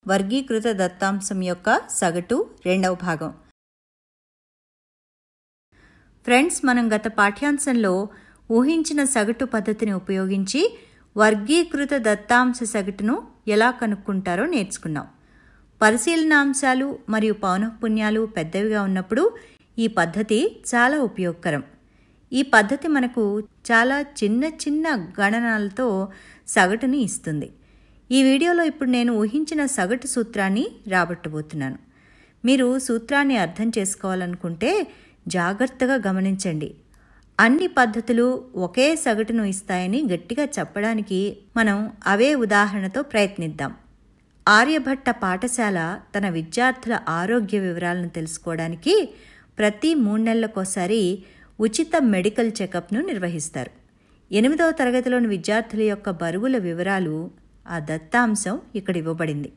వర్గీకృత దత్తాంశం యొక్క సగటు రెండవ భాగం. ఫ్రెండ్స్, మనం గత పాఠ్యాంశంలో ఊహించిన సగటు పద్ధతిని ఉపయోగించి వర్గీకృత దత్తాంశ సగటును ఎలా కనుక్కుంటారో నేర్చుకున్నాం. పరిశీలనాంశాలు మరియు పౌనఃపున్యాలు పెద్దవిగా ఉన్నప్పుడు ఈ పద్ధతి చాలా ఉపయోగకరం. ఈ పద్ధతి మనకు చాలా చిన్న చిన్న గణనాలతో సగటుని ఇస్తుంది. ఈ వీడియోలో ఇప్పుడు నేను ఊహించిన సగటు సూత్రాన్ని రాబట్టబోతున్నాను. మీరు సూత్రాన్ని అర్థం చేసుకోవాలనుకుంటే జాగ్రత్తగా గమనించండి. అన్ని పద్ధతులు ఒకే సగటును ఇస్తాయని గట్టిగా చెప్పడానికి మనం అవే ఉదాహరణతో ప్రయత్నిద్దాం. ఆర్యభట్ట పాఠశాల తన విద్యార్థుల ఆరోగ్య వివరాలను తెలుసుకోవడానికి ప్రతి 3 నెలలకోసారి ఉచిత మెడికల్ చెకప్ను నిర్వహిస్తారు. 8వ తరగతిలోని విద్యార్థుల యొక్క బరువుల వివరాలు ఆ దత్తాంశం ఇక్కడ ఇవ్వబడింది.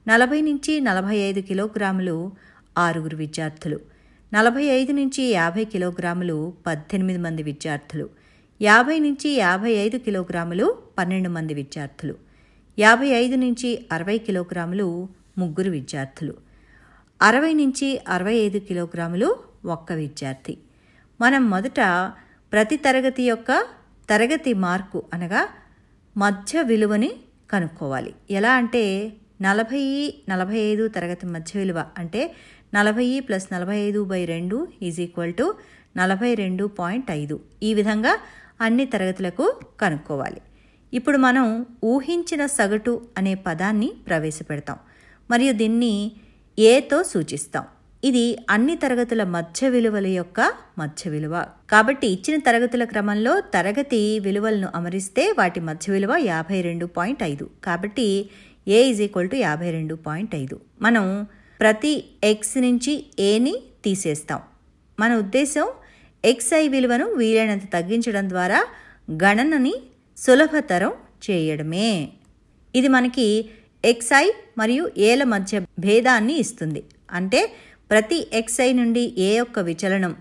40 నుంచి 45 కిలోగ్రాములు 6 విద్యార్థులు, 45 నుంచి 50 కిలోగ్రాములు 18 మంది విద్యార్థులు, 50 నుంచి 55 కిలోగ్రాములు 12 మంది విద్యార్థులు, 55 నుంచి 60 కిలోగ్రాములు 3 విద్యార్థులు, 60 నుంచి 65 కిలోగ్రాములు 1 విద్యార్థి. మనం మొదట ప్రతి తరగతి యొక్క తరగతి మార్కు అనగా మధ్య విలువని కనుక్కోవాలి. ఎలా అంటే 40-45 తరగతి మధ్య విలువ అంటే 40 + 45/2 = 42.5. ఈ విధంగా అన్ని తరగతులకు కనుక్కోవాలి. ఇప్పుడు మనం ఊహించిన సగటు అనే పదాన్ని ప్రవేశపెడతాం మరియు దీన్ని ఏతో సూచిస్తాం. ఇది అన్ని తరగతుల మధ్య విలువల యొక్క మధ్య విలువ. కాబట్టి ఇచ్చిన తరగతుల క్రమంలో తరగతి విలువలను అమరిస్తే వాటి మధ్య విలువ 52.5. కాబట్టి A = 52.5. మనం ప్రతి x నుంచి Aని తీసేస్తాం. మన ఉద్దేశం xi విలువను వీలైనంత తగ్గించడం ద్వారా గణనని సులభతరం చేయడమే. ఇది మనకి xi మరియు Aల మధ్య భేదాన్ని ఇస్తుంది. అంటే ప్రతి xi నుండి A యొక్క విచలనం,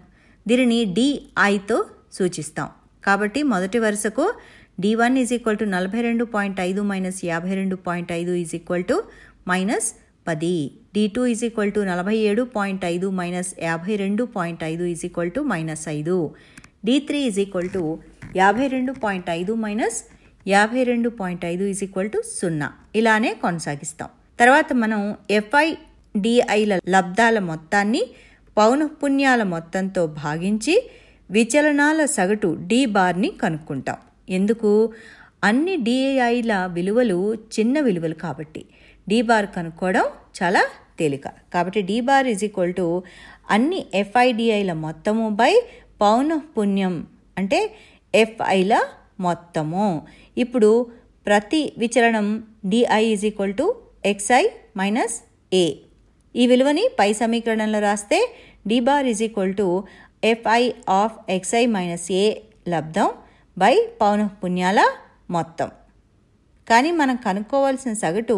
దీనిని diతో సూచిస్తాం. కాబట్టి మొదటి వరుసకు d1 = 42.5 - 52.5 = -10, d2 = 47.5 - 52.5 = -5, d3 = 52.5 - 52.5 = 0. ఇలానే కొనసాగిస్తాం. తర్వాత మనం FI/DIల లబ్ధాల మొత్తాన్ని పౌనఃపున్యాల మొత్తంతో భాగించి విచలనాల సగటు D⁻ని కనుక్కుంటాం. ఎందుకు? అన్ని DIల విలువలు చిన్న విలువలు కాబట్టి D⁻ కనుక్కోవడం చాలా తేలిక. కాబట్టి D⁻ అన్ని FI/DIల మొత్తము బై పౌనఃపున్యం అంటే FIల మొత్తము. ఇప్పుడు ప్రతి విచలనం DI = xi - A. ఈ విలువని పై సమీకరణంలో రాస్తే D⁻ FI of xi - A లబ్ధం by పౌనఃపున్యాల మొత్తం. కానీ మనం కనుక్కోవాల్సిన సగటు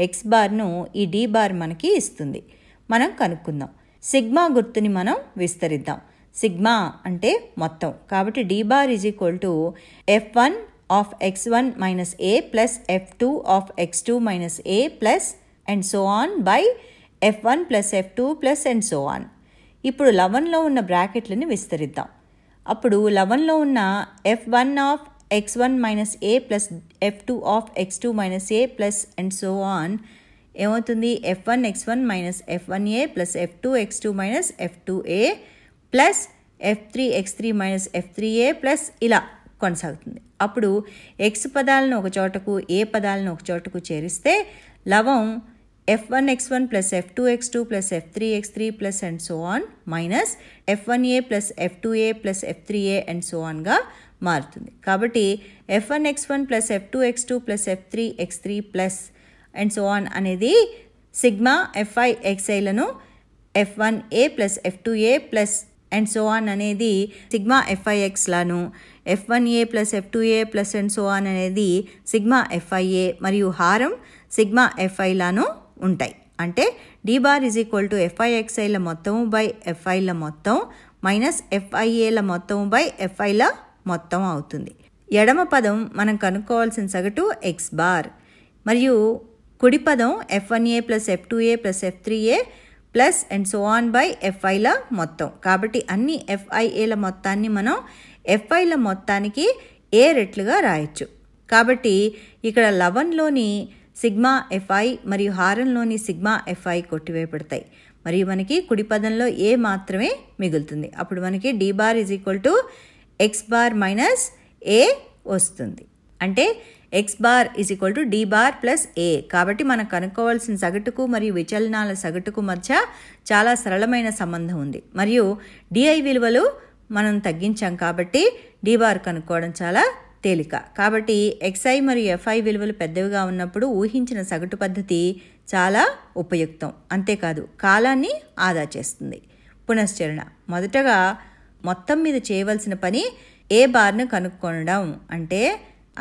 x⁻ను ఈ D⁻ మనకి ఇస్తుంది. మనం కనుక్కుందాం. సిగ్మా గుర్తుని మనం విస్తరిద్దాం. సిగ్మా అంటే మొత్తం. కాబట్టి D⁻ F1 of x1 - A + F2 of x2 - A and so on by F1 + F2 and so on. ఇప్పుడు లవంలో ఉన్న బ్రాకెట్లని విస్తరిద్దాం. అప్పుడు లవంలో ఉన్న F1 of x1 - A + F2 of x2 - A and so on ఏమవుతుంది? F1 x1 - F1A + F2 x2 - F2A plus F3 x3 - F3A ఇలా కొనసాగుతుంది. అప్పుడు x పదాలను ఒక చోటకు A పదాలను ఒక చోటకు చేరిస్తే లవం F1 x1 + F2 x2 + F3 x3 and so on minus F1A + F2A + F3A and so on గా మారుతుంది. కాబట్టి F1 x1 + F2 x2 + F3 x3 and so on అనేది sigma FI XIలను F1A + F2A and so on అనేది sigma FIX లను, F1A + F2A and so on అనేది sigma FIA మరియు హారం sigma FI లను ఉంటాయి. అంటే D⁻ FIXIల మొత్తము బై FIల మొత్తం మైనస్ FIAల మొత్తము బై FIల మొత్తం అవుతుంది. ఎడమ పదం మనం కనుక్కోవాల్సిన సగటు x⁻. మరియు కుడి పదం F1A plus F2A plus F3A plus and so on by FIల మొత్తం. కాబట్టి అన్ని FIAల మొత్తాన్ని మనం FIల మొత్తానికి A రెట్లుగా రాయొచ్చు. కాబట్టి ఇక్కడ లవంలోని సిగ్మా FI మరియు హారంలోని సిగ్మా FI కొట్టివేయబడతాయి. మరియు మనకి కుడి పదంలో A మాత్రమే మిగులుతుంది. అప్పుడు మనకి D bar is equal to X bar minus A వస్తుంది. అంటే X bar is equal to D bar plus A. కాబట్టి మనం కనుక్కోవాల్సిన సగటుకు మరియు విచలనాల సగటుకు మధ్య చాలా సరళమైన సంబంధం ఉంది. మరియు DI విలువలు మనం తగ్గించాం కాబట్టి D బార్ కనుక్కోవడం చాలా తేలిక. కాబట్టి XI మరియు FI విలువలు పెద్దవిగా ఉన్నప్పుడు ఊహించిన సగటు పద్ధతి చాలా ఉపయుక్తం. అంతేకాదు కాలాన్ని ఆదా చేస్తుంది. పునశ్చరణ. మొదటగా మొత్తం మీద చేయవలసిన పని A బార్ను కనుక్కోవడం, అంటే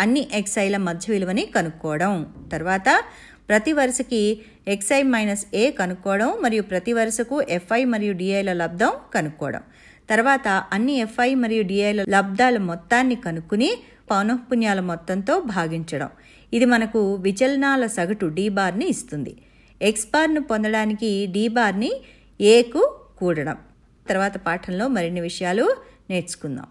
అన్ని XIల మధ్య విలువని కనుక్కోవడం. తర్వాత ప్రతి వరుసకి XI మైనస్ A కనుక్కోవడం మరియు ప్రతి వరుసకు FI మరియు DIల లబ్ధం కనుక్కోవడం. తర్వాత అన్ని FI మరియు DIల లబ్ధాల మొత్తాన్ని కనుక్కుని పౌనఃపున్యాల మొత్తంతో భాగించడం. ఇది మనకు విచలనాల సగటు D బార్ని ఇస్తుంది. X బార్ను పొందడానికి D బార్ని Aకు కూడడం. తర్వాత పాఠంలో మరిన్ని విషయాలు నేర్చుకుందాం.